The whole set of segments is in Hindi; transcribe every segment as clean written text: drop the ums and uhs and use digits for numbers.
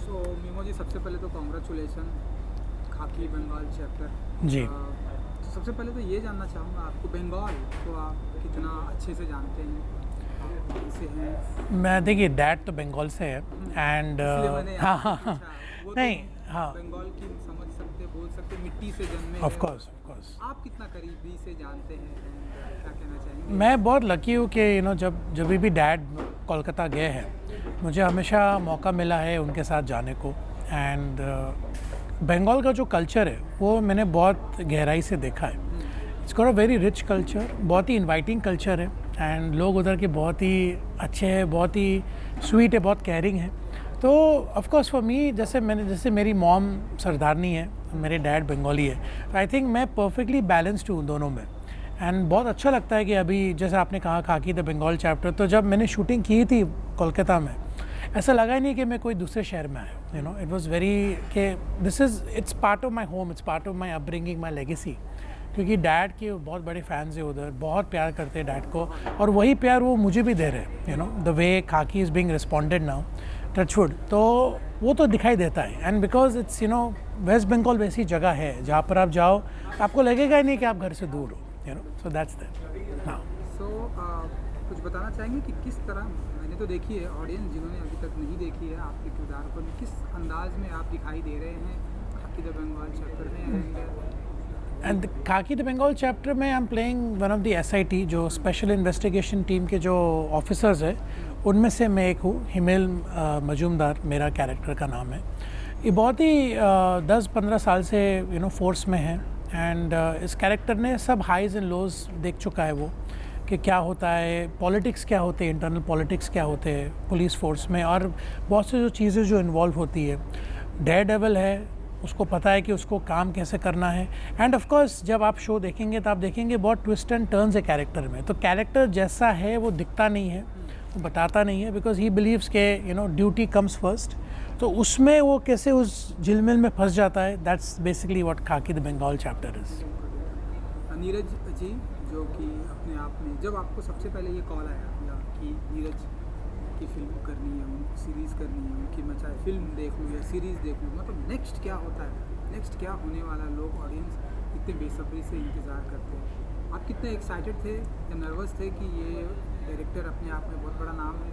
सो मीमो जी, सबसे पहले तो कॉन्ग्रेचुलेसन खाकी बंगाल चैप्टर। जी। तो सबसे पहले तो ये जानना चाहूँगा, आपको बंगाल को आप कितना अच्छे से जानते हैं, आप कहीं से हैं? मैं देखिए डैड तो बंगाल से है एंड इसलिए मैंने हाँ आपसे हाँ हाँ पूछा। वो तो नहीं हाँ बंगाल की समझ सकते, बोल सकते, मिट्टी से जन्मे ऑफ हैं। Course of course. आप कितना करीबी से जानते हैं and क्या कहना चाहेंगे? मैं बहुत लकी हूँ कि जब भी डैड कोलकाता गए हैं मुझे हमेशा मौका मिला है उनके साथ जाने को एंड बंगाल का जो कल्चर है वो मैंने बहुत गहराई से देखा है। It's got a very rich culture, बहुत ही इनवाइटिंग कल्चर है एंड लोग उधर के बहुत ही अच्छे हैं, बहुत ही स्वीट है, बहुत केयरिंग है। तो ऑफ कोर्स फॉर मी जैसे मेरी मॉम सरदारनी है, मेरे डैड बंगाली है, तो आई थिंक मैं परफेक्टली बैलेंस्ड हूँ दोनों में एंड बहुत अच्छा लगता है कि अभी जैसे आपने कहा खाकी द बंगाल चैप्टर, तो जब मैंने शूटिंग की थी कोलकाता में ऐसा लगा ही नहीं कि मैं कोई दूसरे शहर में आया। इट वाज वेरी कि it's part of my home, it's part of my upbringing, my legacy. क्योंकि डैड के बहुत बड़े फैंस हैं उधर, बहुत प्यार करते हैं डैड को और वही प्यार वो मुझे भी दे रहे हैं। The way khaki is being responded now, touch wood, तो वो तो दिखाई देता है। And because it's West Bengal वैसी जगह है जहाँ पर आप जाओ आपको लगेगा ही नहीं कि आप घर से दूर हो। So that's that. हाँ। सो कुछ बताना चाहेंगे कि किस तरह, मैंने तो देखी है, ऑडियंस जिन्होंने अभी तक नहीं देखी है आपके किरदार को, किस अंदाज में आप दिखाई दे रहे हैं खाकी द बंगाल चैप्टर में? एंड खाकी द बंगाल चैप्टर में I am playing one of the SIT, जो स्पेशल इन्वेस्टिगेशन टीम के जो ऑफिसर्स है उनमें से मैं एक हूँ। हिमेल मजूमदार मेरा कैरेक्टर का नाम है। ये बहुत ही 10-15 साल से फोर्स में है एंड इस कैरेक्टर ने सब हाइज एंड लोज देख चुका है वो, कि क्या होता है, पॉलिटिक्स क्या होते हैं, इंटरनल पॉलिटिक्स क्या होते हैं पुलिस फोर्स में, और बहुत सी जो चीज़ें जो इन्वॉल्व होती है। डेयर डेविल है, उसको पता है कि उसको काम कैसे करना है। एंड ऑफ कोर्स जब आप शो देखेंगे तो आप देखेंगे बहुत ट्विस्ट एंड टर्न्स है कैरेक्टर में। तो कैरेक्टर जैसा है वो दिखता नहीं है, वो बताता नहीं है, बिकॉज ही बिलीव्स के ड्यूटी कम्स फर्स्ट। तो उसमें वो कैसे उस झिलमिल में फंस जाता है, that's basically what Khakee the Bengal chapter is. Neeraj ji, जो कि अपने आप में, जब आपको सबसे पहले ये कॉल आया कि नीरज की फिल्म करनी है, उनको सीरीज़ करनी है, कि मैं चाहे फिल्म देख लूँ या सीरीज़ देख लूँ, मतलब नेक्स्ट क्या होता है, नेक्स्ट क्या होने वाला, लोग ऑडियंस इतने बेसब्री से इंतज़ार करते हैं, आप कितने एक्साइटेड थे या नर्वस थे कि ये डायरेक्टर अपने आप में बहुत बड़ा नाम है,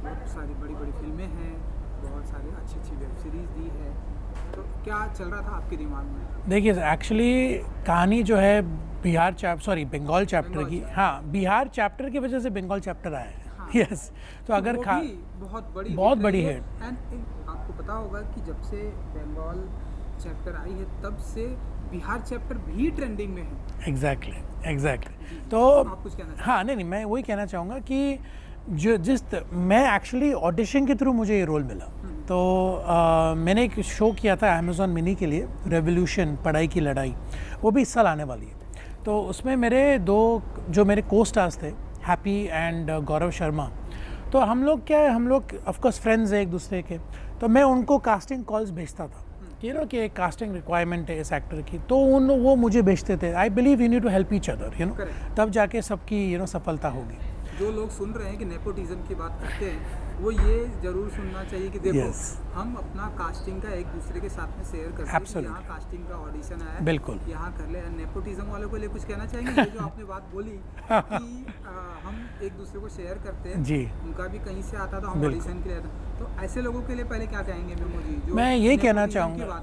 बहुत सारी बड़ी बड़ी फिल्में हैं, बहुत सारी अच्छी अच्छी वेब सीरीज़ दी है, तो क्या चल रहा था आपके दिमाग में? देखिए एक्चुअली कहानी जो है बंगाल चैप्टर की, हाँ बिहार चैप्टर की वजह से बंगाल चैप्टर आया है। हाँ। यस तो अगर बहुत बड़ी है। एंड आपको पता होगा कि जब से बंगाल चैप्टर आई है तब से बिहार चैप्टर भी ट्रेंडिंग में है। एग्जैक्टली तो आप कुछ कहना हाँ नहीं मैं वही कहना चाहूँगा कि मैं एक्चुअली ऑडिशन के थ्रू मुझे ये रोल मिला। तो मैंने एक शो किया था अमेज़ॉन मिनी के लिए, रेवोल्यूशन, पढ़ाई की लड़ाई, वो भी इस साल आने वाली है। तो उसमें मेरे जो मेरे को स्टार्स थे, हैप्पी एंड गौरव शर्मा, तो हम लोग ऑफकोर्स फ्रेंड्स हैं एक दूसरे के। तो मैं उनको कास्टिंग कॉल्स भेजता था कि एक कास्टिंग रिक्वायरमेंट है इस एक्टर की, तो वो मुझे भेजते थे। I believe you need to help each other, तब जाके सबकी सफलता होगी। जो लोग सुन रहे हैं कि नेपोटिज्म की बात करते हैं, वो ये जरूर सुनना चाहिए कि देखो हम अपना कास्टिंग का एक दूसरे के साथ में शेयर करते हैं कि यहाँ कास्टिंग का ऑडिशन आया है, बिल्कुल यहाँ कर ले। नेपोटिज्म वालों के लिए कुछ कहना चाहेंगे? जो आपने बात बोली कि हम एक दूसरे को शेयर करते हैं जी, उनका भी कहीं से आता था, हम ऑडिशन के लिए आता, तो ऐसे लोगों के लिए पहले क्या कहेंगे मीमो जी? जो मैं ये कहना चाहूँगा,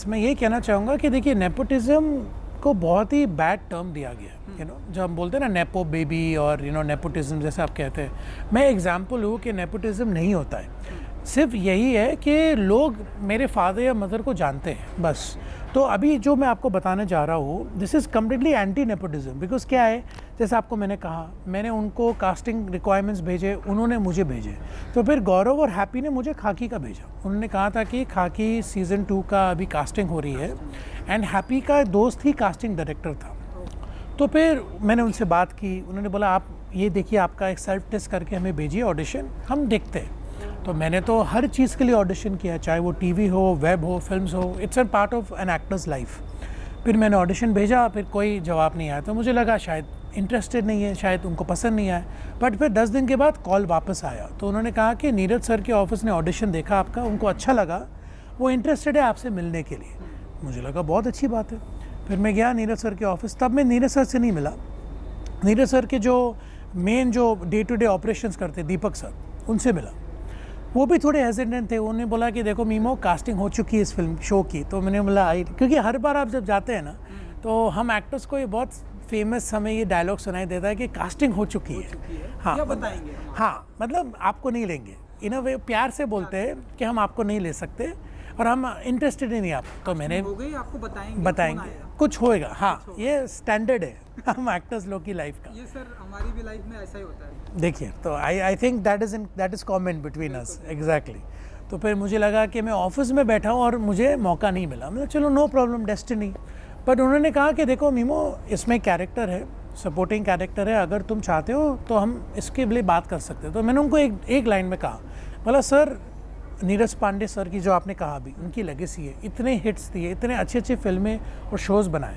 मैं ये कहना चाहूँगा कि देखिए नेपोटिज्म को बहुत ही बैड टर्म दिया गया। जो हम बोलते हैं ना नेपो बेबी और नेपोटिज्म जैसे आप कहते हैं, मैं एग्जांपल हूँ कि नेपोटिज्म नहीं होता है। सिर्फ यही है कि लोग मेरे फादर या मदर को जानते हैं बस। तो अभी जो मैं आपको बताने जा रहा हूँ, this is completely anti nepotism. Because क्या है, जैसे आपको मैंने कहा, मैंने उनको कास्टिंग रिक्वायरमेंट्स भेजे, उन्होंने मुझे भेजे। तो फिर गौरव और हैप्पी ने मुझे खाकी का भेजा। उन्होंने कहा था कि खाकी सीज़न 2 का अभी कास्टिंग हो रही है एंड हैप्पी का दोस्त ही कास्टिंग डायरेक्टर था। तो फिर मैंने उनसे बात की, उन्होंने बोला आप ये देखिए, आपका एक सेल्फ टेस्ट करके हमें भेजिए ऑडिशन, हम देखते हैं। तो मैंने तो हर चीज़ के लिए ऑडिशन किया, चाहे वो टीवी हो, वेब हो, फिल्म्स हो, it's an part of an actor's life. फिर मैंने ऑडिशन भेजा, फिर कोई जवाब नहीं आया, तो मुझे लगा शायद इंटरेस्टेड नहीं है, शायद उनको पसंद नहीं आया। बट फिर 10 दिन के बाद कॉल वापस आया, तो उन्होंने कहा कि नीरज सर के ऑफिस ने ऑडिशन देखा आपका, उनको अच्छा लगा, वो इंटरेस्टेड है आपसे मिलने के लिए। मुझे लगा बहुत अच्छी बात है। फिर मैं गया नीरज सर के ऑफिस। तब मैं नीरज सर से नहीं मिला, नीरज सर के जो मेन जो डे टू डे ऑपरेशंस करते दीपक सर, उनसे मिला। वो भी थोड़े हेजिटेंट थे। उन्होंने बोला कि देखो मीमो, कास्टिंग हो चुकी है इस फिल्म शो की। तो मैंने बोला आई, क्योंकि हर बार आप जब जाते हैं ना तो हम एक्टर्स को ये बहुत फेमस हमें ये डायलॉग सुनाई देता है कि कास्टिंग हो चुकी है। हाँ, क्या बताएंगे? हाँ, मतलब आपको नहीं लेंगे। इन अ वे प्यार से बोलते हैं कि हम आपको नहीं ले सकते और हम इंटरेस्टेड ही नहीं आप। तो मैंने हो गई, आपको बताएंगे कुछ होएगा। हाँ, ये स्टैंडर्ड है हम एक्टर्स लोग की लाइफ का। ये सर हमारी भी लाइफ में ऐसा ही होता है। देखिए, तो I think that is common between us, exactly. तो फिर मुझे लगा कि मैं ऑफिस में बैठा हूँ और मुझे मौका नहीं मिला। मतलब चलो नो प्रॉब्लम, डेस्टिनी। बट उन्होंने कहा कि देखो मीमो, इसमें कैरेक्टर है, सपोर्टिंग कैरेक्टर है, अगर तुम चाहते हो तो हम इसके लिए बात कर सकते हैं। तो मैंने उनको एक लाइन में कहा, बोला सर नीरज पांडे सर की जो आपने कहा अभी, उनकी लेगेसी है, इतने हिट्स दिए, इतने अच्छे फिल्में और शोज़ बनाए,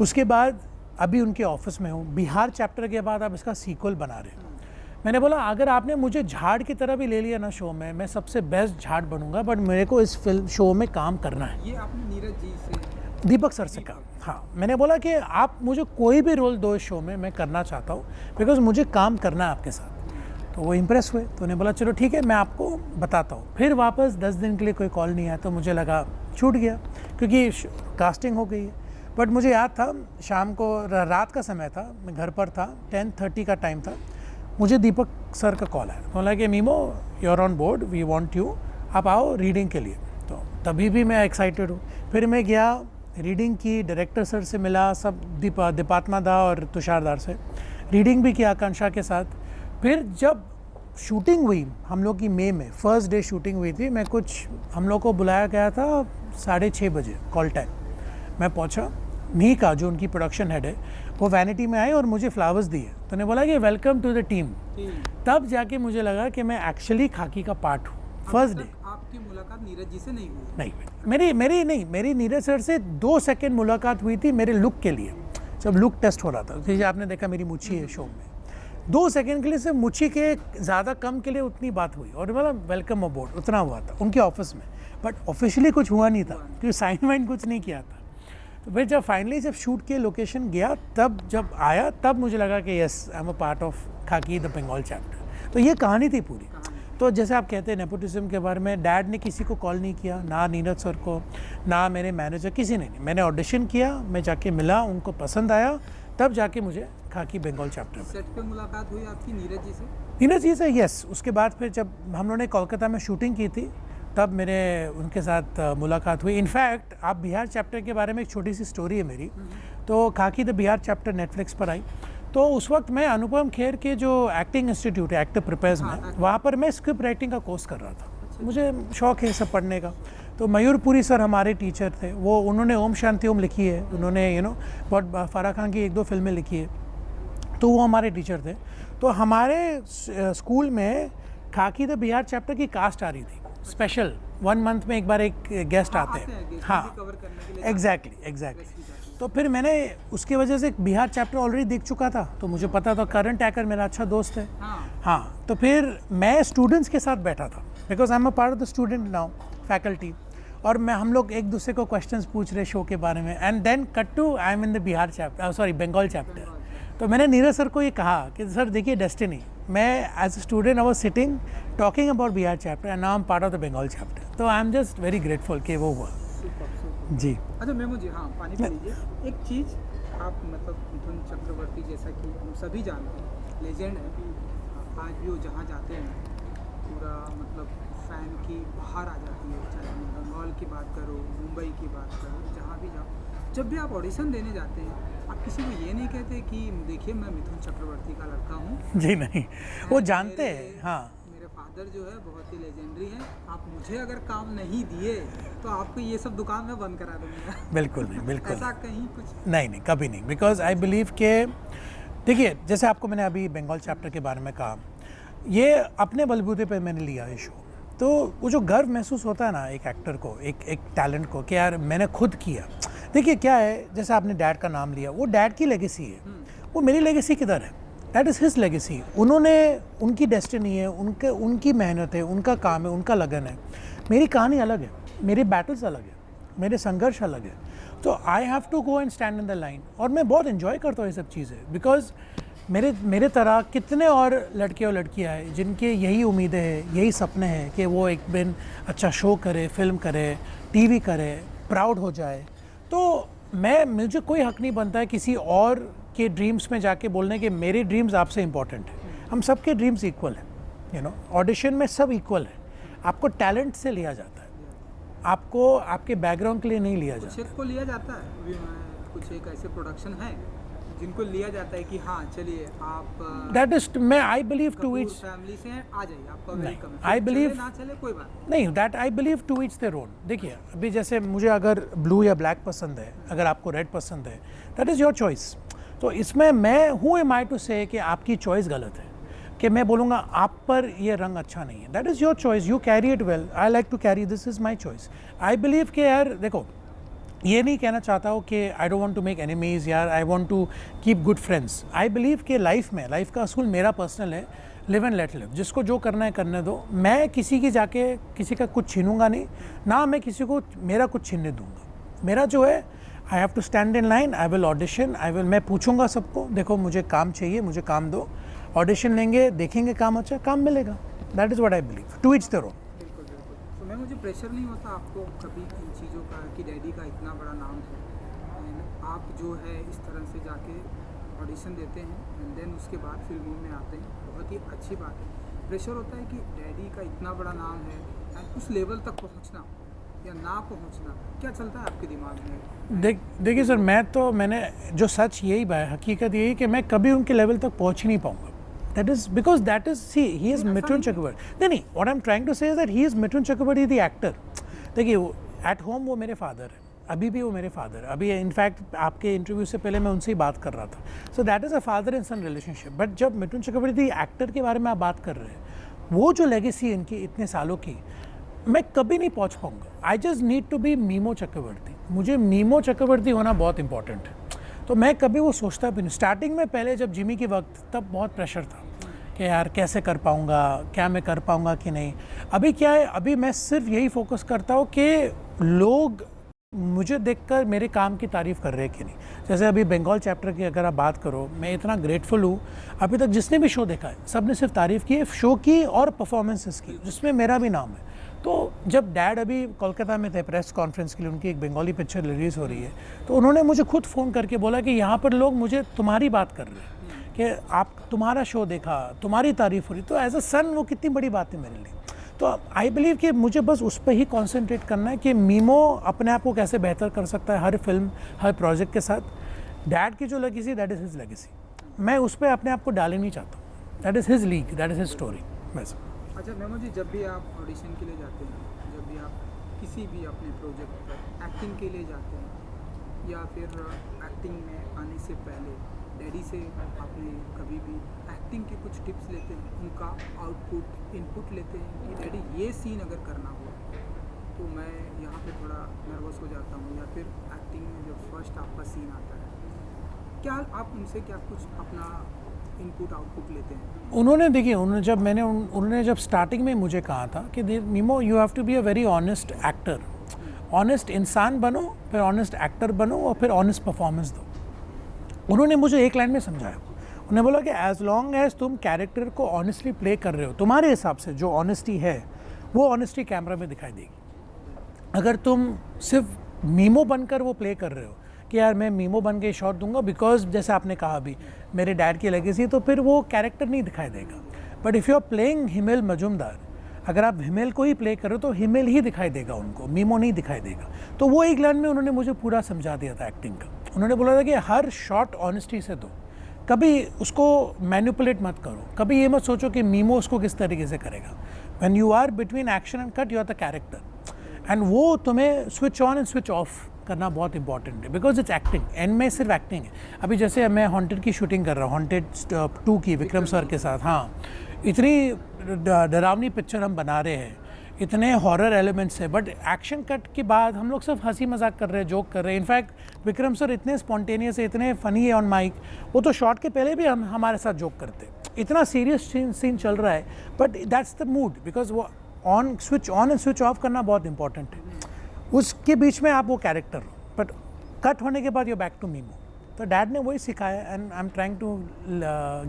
उसके बाद अभी उनके ऑफिस में हूँ, बिहार चैप्टर के बाद आप इसका सीक्वल बना रहे हो। मैंने बोला अगर आपने मुझे झाड़ की तरह भी ले लिया ना शो में, मैं सबसे बेस्ट झाड़ बनूंगा, बट मेरे को इस फिल्म शो में काम करना है। ये आपने नीरज जी से, दीपक सर से कहा। हाँ, मैंने बोला कि आप मुझे कोई भी रोल दो इस शो में, मैं करना चाहता हूँ, बिकॉज मुझे काम करना है आपके साथ। तो वो इम्प्रेस हुए, तो उन्हें बोला चलो ठीक है, मैं आपको बताता हूँ। फिर वापस 10 दिन के लिए कोई कॉल नहीं आया, तो मुझे लगा छूट गया, क्योंकि कास्टिंग हो गई है। बट मुझे याद था, शाम को रात का समय था, मैं घर पर था, 10:30 का टाइम था, मुझे दीपक सर का कॉल आया। बोला कि Mimoh, you are on board, we want you, आप आओ रीडिंग के लिए। तो तभी भी मैं एक्साइटेड हूँ। फिर मैं गया, रीडिंग की, डायरेक्टर सर से मिला, सब दीपात्मा दा और तुषार दार से रीडिंग भी किया आकांक्षा के साथ। फिर जब शूटिंग हुई हम लोग की मई में, फर्स्ट डे शूटिंग हुई थी, मैं कुछ, हम लोग को बुलाया गया था 6:30 बजे कॉल टाइम। मैं पहुंचा, मीका जो उनकी प्रोडक्शन हेड है, वो वैनिटी में आए और मुझे फ्लावर्स दिए। तो उन्होंने बोला कि वेलकम टू द टीम। तब जाके मुझे लगा कि मैं एक्चुअली खाकी का पार्ट हूँ। फर्स्ट डे आपकी मुलाकात नीरज जी से नहीं हुई? नहीं, मेरी नीरज सर से 2 सेकंड मुलाकात हुई थी मेरे लुक के लिए, जब लुक टेस्ट हो रहा था। जैसे आपने देखा मेरी मुच्छी है शो में, 2 सेकंड के लिए सिर्फ मुच्छी के ज़्यादा कम के लिए उतनी बात हुई, और बोला वेलकम अबोर्ड, उतना हुआ था उनके ऑफिस में। बट ऑफिशियली कुछ हुआ नहीं था, क्योंकि साइन वाइन कुछ नहीं किया था। तो फिर जब फाइनली जब शूट के लोकेशन गया, तब जब आया, तब मुझे लगा कि yes, I am a part of खाकी द बंगाल चैप्टर। तो ये कहानी थी पूरी। तो जैसे आप कहते हैं नेपोटिज्म के बारे में, डैड ने किसी को कॉल नहीं किया, ना नीरज सर को, ना मेरे मैनेजर, किसी ने नहीं। मैंने ऑडिशन किया, मैं जाके मिला, उनको पसंद आया, तब जाके मुझे खाकी बंगाल चैप्टर में। सेट पे मुलाकात हुई आपकी नीरज जी से? नीरज जी से यस। उसके बाद फिर जब हम लोगों ने कोलकाता में शूटिंग की थी, तब मेरे उनके साथ मुलाकात हुई। इनफैक्ट आप बिहार चैप्टर के बारे में एक छोटी सी स्टोरी है मेरी। तो खाकी द बिहार चैप्टर नेटफ्लिक्स पर आई, तो उस वक्त मैं अनुपम खेर के जो एक्टिंग इंस्टीट्यूट है, एक्टर प्रिपेयर्स में, वहाँ पर मैं स्क्रिप्ट राइटिंग का कोर्स कर रहा था। मुझे शौक है सब पढ़ने का। तो मयूरपुरी सर हमारे टीचर थे, वो उन्होंने ओम शांति ओम लिखी है, उन्होंने बहुत फारा खान की 1-2 फिल्में लिखी है, तो वो हमारे टीचर थे। तो हमारे स्कूल में खाकी द बिहार चैप्टर की कास्ट आ रही थी स्पेशल, 1 मंथ में एक बार एक गेस्ट आते हैं। हाँ, एग्जैक्टली। तो फिर मैंने उसकी वजह से बिहार चैप्टर ऑलरेडी देख चुका था, तो मुझे पता था करण टैकर मेरा अच्छा दोस्त है। हाँ, तो फिर मैं स्टूडेंट्स के साथ बैठा था, because I am a part of the student now faculty, और हम लोग एक दूसरे को क्वेश्चंस पूछ रहे शो के बारे में। And then cut to I am in the Bihar chapter, sorry Bengal chapter. तो मैंने नीरज सर को ये कहा कि सर देखिए डेस्टिनी, मैं as a student I was sitting talking about Bihar chapter and now I am part of the Bengal chapter. तो I am just very grateful कि वो हुआ। जी। अच्छा मेमो जी, हाँ पानी पी लीजिए। एक चीज़, आप मतलब मिथुन चक्रवर्ती जैसा कि हम सभी जानते हैं, लेजेंड है। आज भी वो जहाँ जाते हैं पूरा मतलब फ़ैन की बाहर आ जाती है, चाहे बंगाल की बात करो, मुंबई की बात करो, जहाँ भी जाओ। जब भी आप ऑडिशन देने जाते हैं, आप किसी को ये नहीं कहते कि देखिए मैं मिथुन चक्रवर्ती का लड़का हूँ? जी नहीं, वो जानते हैं। हाँ, मेरे फादर जो है बहुत ही लेजेंडरी हैं, आप मुझे अगर काम नहीं दिए तो आपको ये सब दुकान में बंद करा दूँगा। बिल्कुल नहीं, बिल्कुल ऐसा कहीं कुछ नहीं, कभी नहीं। बिकॉज आई बिलीव के देखिए, जैसे आपको मैंने अभी बंगाल चैप्टर के बारे में कहा, ये अपने बलबूते पे मैंने लिया ये शो। तो वो जो गर्व महसूस होता है ना एक एक्टर को, एक टैलेंट को, कि यार मैंने खुद किया। देखिए क्या है, जैसे आपने डैड का नाम लिया, वो डैड की लेगेसी है, वो मेरी लेगेसी किधर है? That is his legacy. उन्होंने, उनकी डेस्टिनी है, उनकी मेहनत है, उनका काम है, उनका लगन है। मेरी कहानी अलग है, मेरी बैटल्स अलग है, मेरे संघर्ष अलग है। तो I have to go and stand in the line. और मैं बहुत इन्जॉय करता हूँ ये सब चीज़ें, बिकॉज मेरे तरह कितने और लड़के और लड़कियाँ हैं जिनके यही उम्मीदें हैं, यही सपने हैं कि वो एक दिन अच्छा शो करे, फिल्म करे, टीवी करे, प्राउड हो जाए। तो मुझे कोई हक नहीं बनता है किसी और के ड्रीम्स में जाके बोलने के मेरे ड्रीम्स आपसे इम्पॉर्टेंट है। हम सबके ड्रीम्स इक्वल हैं, यू नो, ऑडिशन में सब इक्वल है। आपको टैलेंट से लिया जाता है, आपको आपके बैकग्राउंड के लिए नहीं लिया जाता। कुछ को लिया जाता है, कुछ एक ऐसे प्रोडक्शन है जिनको लिया जाता है कि हाँ चलिए आप दैट इज, मैं I believe to Kapoor it's, family से हैं, आ जाइए, आपका वेलकम है। I फिर believe- चले ना चले कोई बात नहीं, that I believe to each their own. देखिए अभी जैसे मुझे अगर ब्लू या ब्लैक पसंद है, अगर आपको रेड पसंद है, दैट इज़ योर चॉइस। तो इसमें मैं हु एम आई टू से कि आपकी चॉइस गलत है, कि मैं बोलूँगा आप पर ये रंग अच्छा नहीं है। That is your choice, you carry it well, I like to carry, this is my choice. I believe कि यार देखो, ये नहीं कहना चाहता हूँ कि I don't want to make enemies, यार I want to keep good friends. I believe कि लाइफ का असूल मेरा पर्सनल है, लिव एंड लेट लिव, जिसको जो करना है करने दो। मैं किसी की जाके किसी का कुछ छीनूंगा नहीं, ना मैं किसी को मेरा कुछ छीनने दूंगा। मेरा जो है, I have to stand in line, I will audition, मैं पूछूंगा सबको, देखो मुझे काम चाहिए, मुझे काम दो, ऑडिशन लेंगे, देखेंगे काम अच्छा, काम मिलेगा। That is what I believe, to each their own. बिल्कुल बिल्कुल। तो मैं, मुझे प्रेशर नहीं होता आपको कभी इन चीज़ों का कि डैडी का इतना बड़ा नाम है एंड आप जो है इस तरह से जाके ऑडिशन देते हैं एंड देन उसके बाद फिल्मों में आते हैं, बहुत ही अच्छी बात है। प्रेशर होता है कि डैडी का इतना बड़ा नाम है एंड उस लेवल तक पहुंचना या ना पहुंचना, क्या चलता है आपके दिमाग में? देखिए सर, मैंने जो सच यही हकीकत यही कि मैं कभी उनके लेवल तक पहुंच ही नहीं पाऊंगा। That is because that is, see, he is Mithun Chakrabarti। नहीं, what I'm trying to say is that he is Mithun Chakrabarti the actor। देखिए एट होम वो मेरे फादर है, अभी भी वो मेरे फादर है। अभी इनफैक्ट आपके इंटरव्यू से पहले मैं उनसे ही बात कर रहा था। So that is a father and sun relationship. But जब मिथुन चक्रवर्ती एक्टर के बारे में आप बात कर रहे हैं, वो जो लेगेसी इनकी इतने सालों की, मैं कभी नहीं पहुंच पाऊंगा। I just need to be Mimo Chakraborty. मुझे मीमो चक्रवर्ती होना बहुत इंपॉर्टेंट है। तो मैं कभी वो सोचता भी नहीं। स्टार्टिंग में पहले जब जिमी के वक्त, तब बहुत प्रेशर था कि यार कैसे कर पाऊँगा, क्या मैं कर पाऊँगा कि नहीं। अभी क्या है, अभी मैं सिर्फ यही फोकस करता हूँ कि लोग मुझे देखकर मेरे काम की तारीफ़ कर रहे हैं कि नहीं। जैसे अभी बंगाल चैप्टर की अगर आप बात करो, मैं इतना ग्रेटफुल हूँ, अभी तक जिसने भी शो देखा है सब ने सिर्फ तारीफ़ की है शो की और परफॉर्मेंसेस की, जिसमें मेरा भी नाम है। तो जब डैड अभी कोलकाता में थे प्रेस कॉन्फ्रेंस के लिए, उनकी एक बंगाली पिक्चर रिलीज़ हो रही है, तो उन्होंने मुझे खुद फ़ोन करके बोला कि यहाँ पर लोग मुझे तुम्हारी बात कर रहे हैं कि आप तुम्हारा शो देखा, तुम्हारी तारीफ़ हो रही। तो एज अ सन वो कितनी बड़ी बात है मेरे लिए। तो आई बिलीव कि मुझे बस उस पर ही कॉन्सेंट्रेट करना है कि मीमो अपने आप को कैसे बेहतर कर सकता है हर फिल्म, हर प्रोजेक्ट के साथ। डैड की जो legacy, that is his legacy. मैं उस पर अपने आप को डाल ही नहीं चाहता। That is his league, that is his story. बस। अच्छा मेमो जी, जब भी आप ऑडिशन के लिए जाते हैं, जब भी आप किसी भी अपने प्रोजेक्ट पर एक्टिंग के लिए जाते हैं या फिर एक्टिंग में आने से पहले डैडी से आपने कभी भी एक्टिंग के कुछ टिप्स लेते हैं, उनका आउटपुट इनपुट लेते हैं कि डैडी ये सीन अगर करना हो तो मैं यहाँ पे थोड़ा नर्वस हो जाता हूँ, या फिर एक्टिंग में जब फर्स्ट आपका सीन आता है, क्या आप उनसे क्या कुछ अपना इनपुट आउटपुट लेते हैं? उन्होंने देखिए, उन्होंने जब स्टार्टिंग में मुझे कहा था कि Mimoh you have to be a very honest actor, honest इंसान बनो, फिर ऑनेस्ट एक्टर बनो और फिर ऑनेस्ट परफॉर्मेंस दो। उन्होंने मुझे एक लाइन में समझाया। उन्होंने बोला कि एज लॉन्ग एज तुम कैरेक्टर को ऑनेस्टली प्ले कर रहे हो, तुम्हारे हिसाब से जो ऑनेस्टी है वो ऑनेस्टी कैमरा में दिखाई देगी। अगर तुम सिर्फ मीमो बनकर वो प्ले कर रहे हो कि यार मैं मीमो बन के शॉट दूंगा बिकॉज जैसे आपने कहा अभी मेरे डैड की लेगेसी, तो फिर वो कैरेक्टर नहीं दिखाई देगा। But if you are playing Himel Majumdar, अगर आप हिमेल को ही प्ले करो तो हिमेल ही दिखाई देगा उनको, मीमो नहीं दिखाई देगा। तो वो एक लाइन में उन्होंने मुझे पूरा समझा दिया था एक्टिंग का। उन्होंने बोला था कि हर शॉट ऑनेस्टी से दो, कभी उसको मैनिपुलेट मत करो, कभी ये मत सोचो कि मीमो उसको किस तरीके से करेगा। When you are between action and cut, you are the character and वो तुम्हें switch on and switch off करना बहुत इंपॉर्टेंट है बिकॉज इट्स एक्टिंग। एंड में सिर्फ एक्टिंग है। अभी जैसे मैं हॉन्टेड की शूटिंग कर रहा हूँ, हॉन्टेड 2 की विक्रम सर के साथ। हाँ, इतनी डरावनी पिक्चर हम बना रहे हैं, इतने हॉरर एलिमेंट्स है, बट एक्शन कट के बाद हम लोग सिर्फ हंसी मजाक कर रहे हैं, जोक कर रहे हैं। इनफैक्ट विक्रम सर इतने स्पॉन्टेनियस है, इतने फ़नी है ऑन माइक, वो तो शॉट के पहले भी हम हमारे साथ जोक करते हैं। इतना सीरियस सीन चल रहा है, but that's the mood, because वो switch on and switch off करना बहुत इंपॉर्टेंट है। उसके बीच में आप वो कैरेक्टर हो, बट कट होने के बाद यू बैक टू मीमो। तो डैड ने वही सिखाया and I am trying to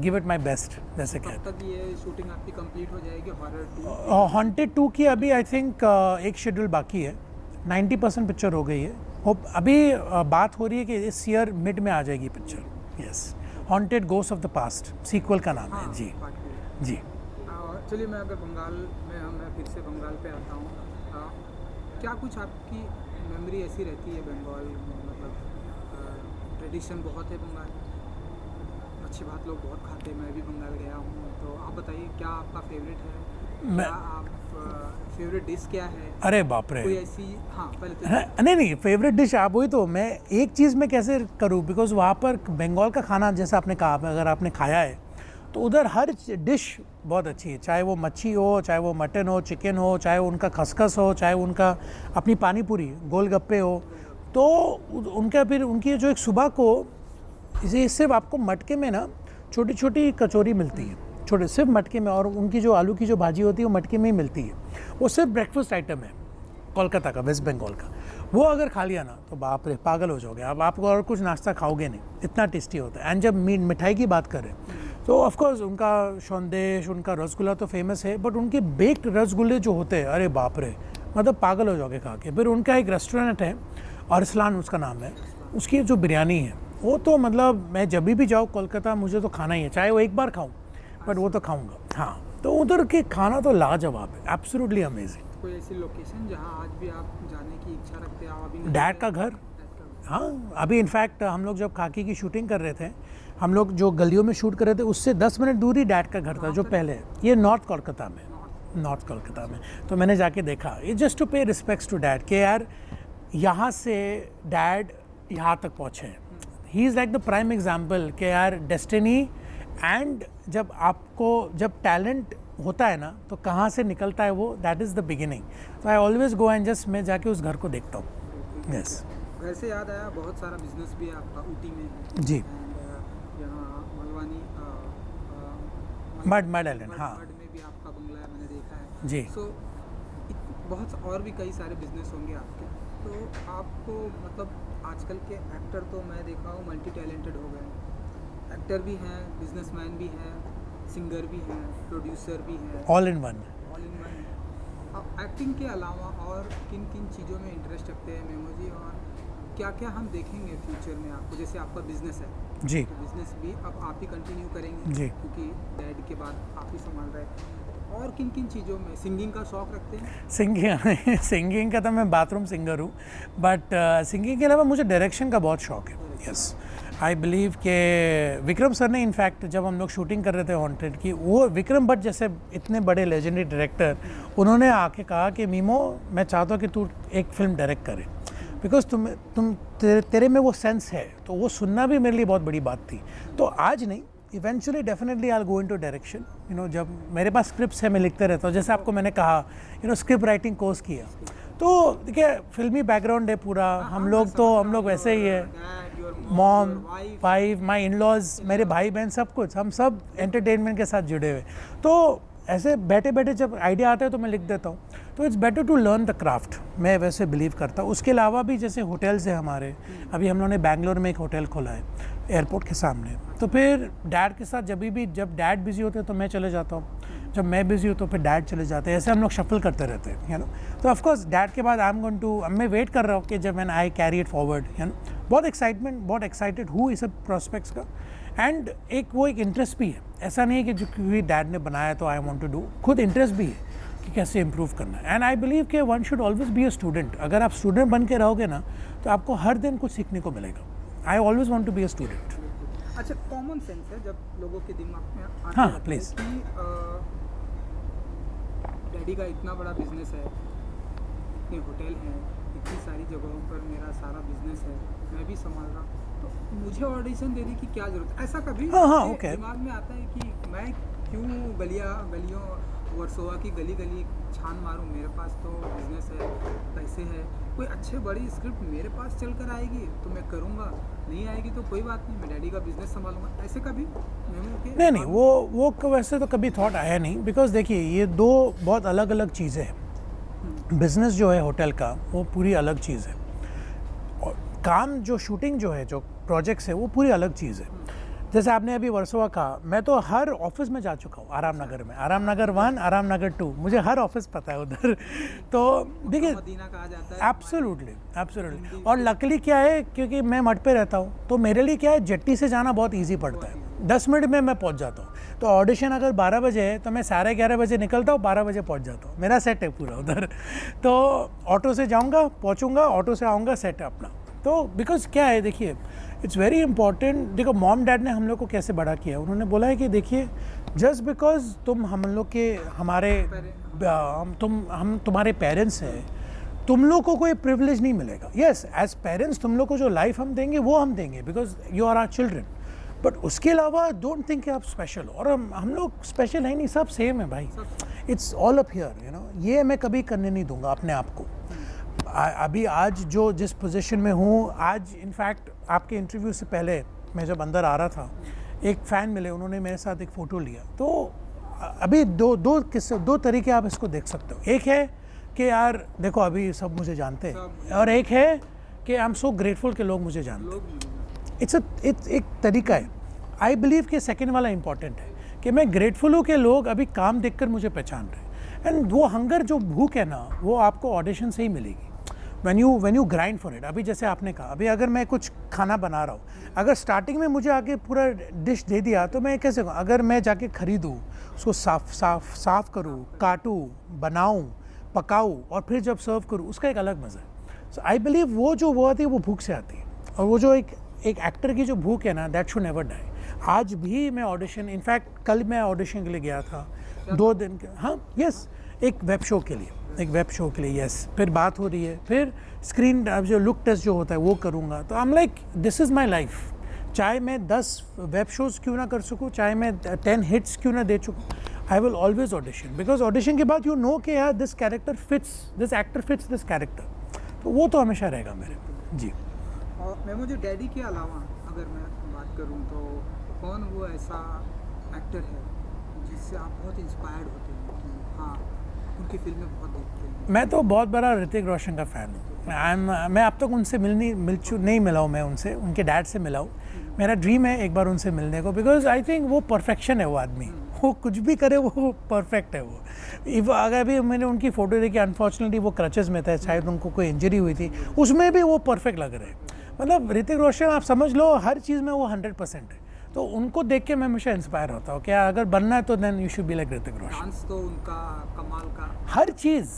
give it my best, जैसे कहते हैं। कब तक ये शूटिंग आपकी कंप्लीट हो जाएगी हॉरर 2? हॉन्टेड 2 की अभी आई थिंक एक शेड्यूल बाकी है, 90% पिक्चर हो गई है। होप अभी बात हो रही है कि इस ईयर मिड में आ जाएगी picture. Yes, haunted ghost of the past sequel का नाम है। जी जी। चलिए, मैं अगर बंगाल में मैं फिर से बंगाल पे आता हूँ, क्या कुछ आपकी मेमोरी ऐसी रहती है बंगाल में? मतलब ट्रेडिशन बहुत है बंगाल, अच्छी बात लोग बहुत खाते हैं, मैं भी बंगाल गया हूँ, तो आप बताइए क्या आपका फेवरेट है? क्या आप फेवरेट डिश क्या है? अरे बाप रे, कोई ऐसी? हाँ, पहले तो नहीं फेवरेट डिश आप वही तो, मैं एक चीज़ में कैसे करूँ, बिकॉज वहाँ पर बंगाल का खाना जैसा आपने कहा, अगर आपने खाया है तो उधर हर डिश बहुत अच्छी है, चाहे वो मच्छी हो, चाहे वो मटन हो, चिकन हो, चाहे उनका खसखस हो, चाहे उनका अपनी पानी पूरी गोलगप्पे हो, तो उनका फिर उनकी जो एक सुबह को इसे सिर्फ आपको मटके में ना छोटी छोटी कचौरी मिलती है, छोटे सिर्फ मटके में, और उनकी जो आलू की जो भाजी होती है वो मटके में ही मिलती है। वो सिर्फ ब्रेकफास्ट आइटम है कोलकाता का, वेस्ट बंगाल का। वो अगर खा लिया ना तो बाप रे पागल हो जाओगे, अब आपको और कुछ नाश्ता खाओगे नहीं, इतना टेस्टी होता है। एंड जब मिठाई की बात करें तो ऑफकोर्स उनका संदेश, उनका रसगुल्ला तो फेमस है, बट उनके बेक्ड रसगुल्ले जो होते हैं, अरे बाप रे, मतलब पागल हो जाओगे खा के। फिर उनका एक रेस्टोरेंट है, अरसलान उसका नाम है, उसकी जो बिरयानी है वो तो मतलब मैं जब भी जाऊँ कोलकाता मुझे तो खाना ही है, चाहे वो एक बार खाऊँ बट वो तो खाऊँगा। हाँ, तो उधर के खाना तो लाजवाब है, एब्सोल्युटली अमेजिंग। कोई ऐसी लोकेशन जहाँ आज भी आप जाने की इच्छा रखते हैं? आप अभी डैड का घर, हाँ, अभी इनफैक्ट हम लोग जब खाकी की शूटिंग कर रहे थे, हम लोग जो गलियों में शूट कर रहे थे उससे 10 मिनट दूर ही डैड का घर था, जो पहले, ये नॉर्थ कोलकाता में, तो मैंने जाके देखा, ये जस्ट टू पे रिस्पेक्ट्स टू डैड कि यार यहाँ से डैड यहाँ तक पहुँचे हैं। He is like the prime example कि यार डेस्टिनी, एंड जब टैलेंट होता है ना तो कहाँ से निकलता है वो, दैट इज़ द बिगिनिंग। तो I always go and just मैं जाके उस घर को देखता हूँ। यस, घर से याद आया, बहुत सारा बिजनेस भी है आपका ऊटी में है। जी, यहाँ मलवानी मड आइलैंड, हाँ में भी आपका बंगला है, मैंने देखा है जी। सो बहुत और भी कई सारे बिजनेस होंगे आपके, तो आपको मतलब आजकल के एक्टर तो मैं देखा हूँ मल्टी टैलेंटेड हो गए, एक्टर भी हैं, बिजनेसमैन भी हैं, सिंगर भी हैं, प्रोड्यूसर भी हैं, ऑल इन वन। अब एक्टिंग के अलावा और किन किन चीज़ों में इंटरेस्ट रखते हैं मेमो जी, और क्या क्या हम देखेंगे फ्यूचर में आपको? जैसे आपका बिजनेस है जी, तो बिजनेस भी अब आप ही कंटिन्यू करेंगे जी, क्योंकि डैड के बाद आप ही संभाल रहे हैं, और किन किन चीज़ों में? सिंगिंग का शौक़ रखते हैं? सिंगिंग का तो मैं बाथरूम सिंगर हूँ, बट सिंगिंग के अलावा मुझे डायरेक्शन का बहुत शौक है। यस, आई बिलीव कि विक्रम सर ने इनफैक्ट जब हम लोग शूटिंग कर रहे थे हॉन्टेड की, वो विक्रम भट्ट जैसे इतने बड़े लेजेंडरी डायरेक्टर, उन्होंने आके कहा कि मीमो मैं चाहता हूँ कि तू एक फिल्म डायरेक्ट करे, बिकॉज तेरे में वो सेंस है। तो वो सुनना भी मेरे लिए बहुत बड़ी बात थी। तो आज नहीं, eventually definitely I go into direction. जब मेरे पास स्क्रिप्ट्स है मैं लिखते रहता हूँ, जैसे आपको मैंने कहा स्क्रिप्ट राइटिंग कोर्स किया, तो देखिए फिल्मी बैकग्राउंड है पूरा, हम लोग वैसे ही है, mom, wife, my in laws, मेरे भाई बहन, सब कुछ, हम सब एंटरटेनमेंट के साथ जुड़े हुए। तो ऐसे बैठे बैठे जब आइडिया आता है तो मैं लिख देता हूँ। तो it's better to learn the craft, मैं वैसे बिलीव करता हूँ। उसके अलावा भी जैसे होटल्स है हमारे, अभी हम लोगों ने बैंगलोर में एक होटल खोला है एयरपोर्ट के सामने। तो फिर डैड के साथ जब डैड बिजी होते हैं तो मैं चले जाता हूँ, जब मैं बिजी हूँ तो फिर डैड चले जाते हैं, ऐसे हम लोग शफल करते रहते हैं तो ऑफकोर्स डैड के बाद आई एम गोइंग टू, मैं वेट कर रहा हूँ कि जब मैंने आई कैरी इट फॉरवर्ड बहुत एक्साइटेड हूँ इस सब प्रॉस्पेक्ट्स का। एंड वो एक इंटरेस्ट भी है, ऐसा नहीं है कि जो क्योंकि डैड ने बनाया तो आई वांट टू डू, खुद इंटरेस्ट भी है कि कैसे इम्प्रूव करना है। एंड आई बिलीव कि one should always be a student. अगर आप स्टूडेंट बन के रहोगे ना तो आपको हर दिन कुछ सीखने को मिलेगा। I always want to be a student. अच्छा, कॉमन सेंस है जब लोगों के दिमाग में आता हाँ, है प्लीज़। कि डैडी का इतना बड़ा बिजनेस है, इतने होटल हैं, इतनी सारी जगहों पर मेरा सारा बिजनेस है, मैं भी संभाल रहा हूँ, तो मुझे ऑडिशन देने की क्या ज़रूरत है? ऐसा कभी हाँ, okay. दिमाग में आता है कि मैं क्यों गलियों वर्सोवा की गली गली छान मारूं, मेरे पास तो बिजनेस है, पैसे है, कोई अच्छे बड़ी स्क्रिप्ट मेरे पास चल कर आएगी तो मैं करूँगा, नहीं आएगी तो कोई बात नहीं, मैं डैडी का बिजनेस संभालूंगा, ऐसे कभी मेमो के नहीं वैसे तो कभी थॉट आया नहीं, बिकॉज देखिए ये दो बहुत अलग अलग चीज़ें हैं। बिजनेस जो है होटल का वो पूरी अलग चीज़ है, और काम जो शूटिंग जो है, जो प्रोजेक्ट्स है, वो पूरी अलग चीज़ है। जैसे आपने अभी वर्सोवा कहा, मैं तो हर ऑफिस में जा चुका हूँ, आराम नगर में, आराम नगर 1, आराम नगर 2, मुझे हर ऑफिस पता है उधर। तो देखिए मदीना कहा जाता है। एब्सोल्युटली। और लकली क्या है, क्योंकि मैं मठ पे रहता हूँ, तो मेरे लिए क्या है, जेट्टी से जाना बहुत ईजी पड़ता है, 10 मिनट में मैं पहुँच जाता हूँ। तो ऑडिशन अगर 12 बजे है तो मैं 11:30 बजे निकलता हूँ, 12 बजे पहुँच जाता हूँ, मेरा सेट है पूरा उधर। तो ऑटो से जाऊँगा, पहुँचूँगा, ऑटो से आऊँगा, सेट है अपना। तो बिकॉज क्या है, देखिए इट्स वेरी इंपॉर्टेंट। देखो मॉम डैड ने हम लोग को कैसे बड़ा किया, उन्होंने बोला है कि देखिए जस्ट बिकॉज तुम हम लोग के हमारे हम तुम्हारे पेरेंट्स हैं, तुम लोग को कोई प्रिविलेज नहीं मिलेगा। येस, एज पेरेंट्स तुम लोग को जो लाइफ हम देंगे वो हम देंगे, because you are our children, but उसके अलावा डोंट थिंक कि आप स्पेशल हो। और हम लोग स्पेशल है नहीं, सब सेम है भाई, it's all up here, you know. ये मैं कभी करने नहीं दूंगा अपने आप को। अभी आज जो जिस पोजीशन में हूँ, आज इनफैक्ट आपके इंटरव्यू से पहले मैं जब अंदर आ रहा था, एक फ़ैन मिले, उन्होंने मेरे साथ एक फ़ोटो लिया। तो अभी दो तरीके आप इसको देख सकते हो। एक है कि यार देखो अभी सब मुझे जानते हैं, और एक है कि आई एम सो ग्रेटफुल कि लोग मुझे जानते हैं। इट्स एक तरीका है। आई बिलीव कि सेकेंड वाला इंपॉर्टेंट है कि मैं ग्रेटफुल हूँ कि लोग अभी काम देखकर मुझे पहचान रहे हैं। एंड वो हंगर, जो भूख है ना, वो आपको ऑडिशन से ही मिलेगी, when you grind for it। अभी जैसे आपने कहा, अभी अगर मैं कुछ खाना बना रहा हूँ, अगर स्टार्टिंग में मुझे आके पूरा डिश दे दिया तो मैं कैसे कहूँ, अगर मैं जाके ख़रीदूँ, उसको साफ़ करूँ, काटूँ, बनाऊँ, पकाऊँ, और फिर जब सर्व करूँ, उसका एक अलग मज़ा है। सो आई बिलीव वो आती है, वो भूख से आती है। और वो जो एक एक्टर की जो भूख है ना, दैट शुड नेवर डाई। आज भी मैं ऑडिशन, इनफैक्ट कल मैं ऑडिशन के लिए गया था 2 दिन के, हाँ यस, एक वेब शो के लिए, यस। फिर बात हो रही है, फिर स्क्रीन जो लुक टेस्ट जो होता है वो करूँगा। तो I am like, this is my life. चाहे मैं 10 वेब शोज़ क्यों ना कर सकूँ, चाहे मैं 10 हिट्स क्यों ना दे चुकूँ, I will always audition, because audition के बाद यू नो कि यार this actor fits this character. तो वो तो हमेशा रहेगा मेरे। जी। और मैं मुझे डैडी के अलावा अगर मैं बात करूं तो कौन वो ऐसा एक्टर है जिससे आप बहुत इंस्पायर्ड होते हैं कि हाँ उनकी फिल्में बहुत देखते हैं? मैं तो बहुत बड़ा ऋतिक रोशन का फ़ैन हूँ। मैं अब तक उनसे नहीं मिला हूँ, मैं उनसे, उनके डैड से मिला हूँ। मेरा ड्रीम है एक बार उनसे मिलने को, बिकॉज आई थिंक वो परफेक्शन है, वो आदमी, वो कुछ भी करे वो परफेक्ट है। वो अगर भी मैंने उनकी फ़ोटो देखी, अनफॉर्चुनेटली वो क्रचेस में थे, शायद उनको कोई इंजरी हुई थी, उसमें भी वो परफेक्ट लग रहे हैं। मतलब ऋतिक रोशन आप समझ लो हर चीज़ में वो 100% है। तो उनको देख के मैं हमेशा इंस्पायर होता हूँ कि अगर बनना है तो then you should be like Hrithik Roshan. Dance तो उनका कमाल का, हर चीज़,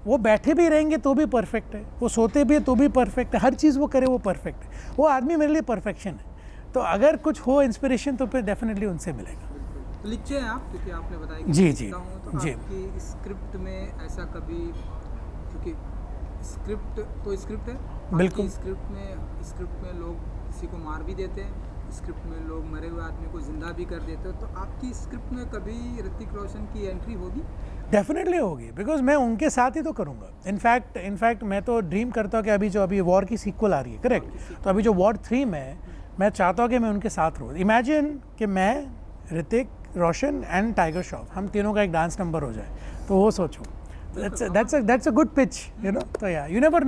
वो बैठे भी रहेंगे तो भी परफेक्ट है, वो सोते भी है तो भी परफेक्ट है, हर चीज़ वो करे वो परफेक्ट है। वो आदमी मेरे लिए परफेक्शन है। तो अगर कुछ हो इंस्पिरेशन तो फिर डेफिनेटली उनसे मिलेगा। तो लिखते हैं आप, क्योंकि आपने बताया कि जी लिखता हूँ, तो आपकी स्क्रिप्ट में ऐसा कभी, क्योंकि स्क्रिप्ट तो स्क्रिप्ट है, बिल्कुल। स्क्रिप्ट में लोग किसी को मार भी देते हैं, स्क्रिप्ट में लोग मरे हुए आदमी को जिंदा भी कर देते हैं, तो आपकी स्क्रिप्ट में कभी ऋतिक रोशन की एंट्री होगी? डेफिनेटली होगी, बिकॉज मैं उनके साथ ही तो करूँगा। इनफैक्ट मैं तो ड्रीम करता हूँ कि अभी वॉर की सीक्वल आ रही है, करेक्ट, तो अभी जो वॉर 3 में मैं चाहता हूँ कि मैं उनके साथ रहूँ। इमेजिन कि मैं, ऋतिक रोशन एंड टाइगर श्रॉफ, हम तीनों का एक डांस नंबर हो जाए, तो वो सोचो, that's a good pitch, you know. तो या यू नेवर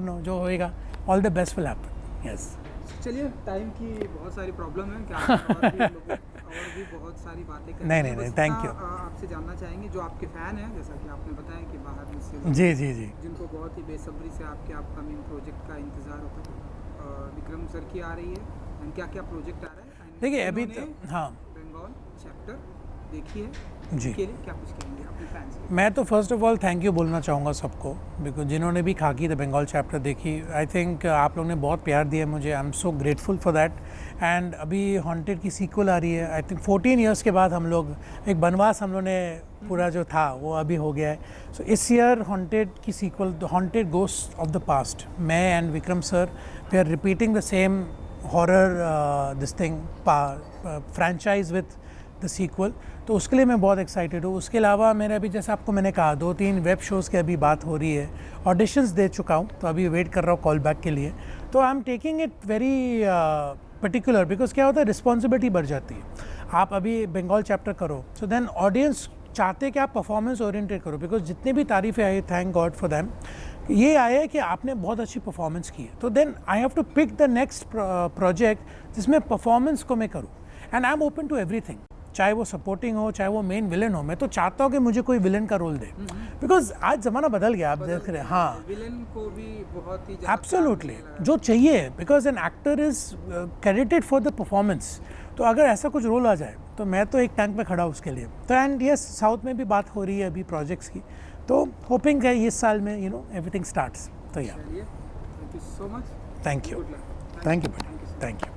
नो जो होएगा, all the best will happen. Yes. चलिए, टाइम की बहुत सारी प्रॉब्लम है, क्या और भी बहुत सारी बातें करें। नहीं, थैंक यू। आपसे जानना चाहेंगे, जो आपके फ़ैन हैं, जैसा कि आपने बताया कि बाहर में से, जी, जिनको बहुत ही बेसब्री से आपके अपकमिंग प्रोजेक्ट का इंतज़ार होता है, विक्रम सर की आ रही है, एंड क्या प्रोजेक्ट आ रहा है? देखिए अभी तो, हाँ, बंगाल चैप्टर देखी है जी, के लिए क्या कुछ कहेंगे अपने फैंस के? मैं तो first of all thank you बोलना चाहूँगा सबको, बिकॉज जिन्होंने भी खाकी द बंगाल चैप्टर देखी, आई थिंक आप लोगों ने बहुत प्यार दिया मुझे, I am so grateful for that. And अभी हॉन्टेड की सीक्वल आ रही है, आई थिंक 14 ईयर्स के बाद हम लोग एक बनवास हम लोग ने पूरा जो था वो अभी हो गया है। सो इस ईयर हॉन्टेड की sequel, the haunted ghost of the past, मैं and Vikram sir, we are repeating the same horror this thing franchise with the sequel, तो उसके लिए मैं बहुत एक्साइटेड हूँ। उसके अलावा मेरे अभी जैसे आपको मैंने कहा 2-3 वेब शोज़ की अभी बात हो रही है, ऑडिशंस दे चुका हूँ, तो अभी वेट कर रहा हूँ कॉल बैक के लिए। तो I am taking it very particular, because क्या होता है रिस्पॉन्सिबिलिटी बढ़ जाती है। आप अभी बंगाल चैप्टर करो, सो देन ऑडियंस चाहते हैं कि आप परफॉर्मेंस ओरिएंटेड करो, बिकॉज जितने भी तारीफ़ें आई, थैंक गॉड फॉर दैम, ये आया है कि आपने बहुत अच्छी परफॉर्मेंस की है। तो then I have to pick the next project जिसमें परफॉर्मेंस को मैं करूँ, and I am open to everything, चाहे वो सपोर्टिंग हो, चाहे वो मेन विलन हो। मैं तो चाहता हूँ कि मुझे कोई विलन का रोल दे, बिकॉज आज ज़माना बदल गया, आप देख रहे हैं। हाँ, विलन को भी बहुत ही एब्सोल्युटली जो चाहिए, because an actor is credited for the performance. तो अगर ऐसा कुछ रोल आ जाए तो मैं तो एक टैंक में खड़ा हूँ उसके लिए। तो एंड यस, साउथ में भी बात हो रही है अभी प्रोजेक्ट्स की, तो होपिंग है इस साल में एवरीथिंग स्टार्ट्स। तो या thank you so much. Thank you, good luck. Thank you, thank you.